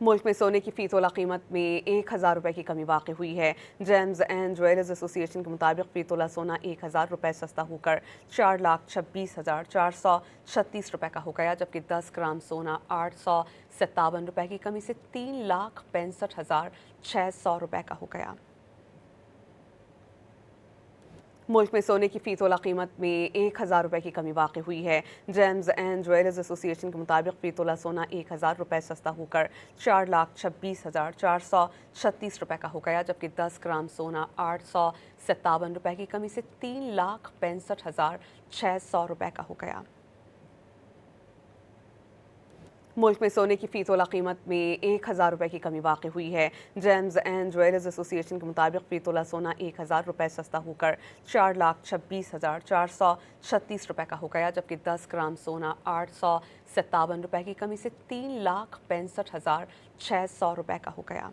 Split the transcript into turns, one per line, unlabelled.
ملک میں سونے کی فی تولہ قیمت میں 1,000 روپے کی کمی واقع ہوئی ہے۔ جیمز اینڈ جویلرز ایسوسی ایشن کے مطابق فی تولہ سونا 1,000 روپے سستا ہو کر 4,26,436 روپے کا ہو گیا، جبکہ 10 گرام سونا 857 روپے کی کمی سے 3,65,600 روپے کا ہو گیا۔ ملک میں سونے کی فی تولہ قیمت میں 1,000 روپے کی کمی واقع ہوئی ہے۔ جیمز اینڈ جویلرز ایسوسی ایشن کے مطابق فی تولہ سونا 1,000 روپے سستا ہو کر 4,26,436 روپے کا ہو گیا، جبکہ 10 گرام سونا 857 روپے کی کمی سے 3,65,600 روپے کا ہو گیا۔ ملک میں سونے کی فی تولہ قیمت میں 1,000 روپے کی کمی واقع ہوئی ہے۔ جیمز اینڈ جویلرز ایسوسی ایشن کے مطابق فی تولہ سونا 1,000 روپے سستا ہو کر 4,26,436 روپے کا ہو گیا، جبکہ 10 گرام سونا 857 روپے کی کمی سے 3,65,600 روپے کا ہو گیا۔ ملک میں سونے کی فی تولہ قیمت میں 1,000 روپے کی کمی واقع ہوئی ہے۔ جیمز اینڈ جویلرز ایسوسی ایشن کے مطابق فی تولہ سونا 1,000 روپے سستا ہو کر 4,26,436 روپے کا ہو گیا، جبکہ 10 گرام سونا 857 روپے کی کمی سے 3,65,600 روپے کا ہو گیا۔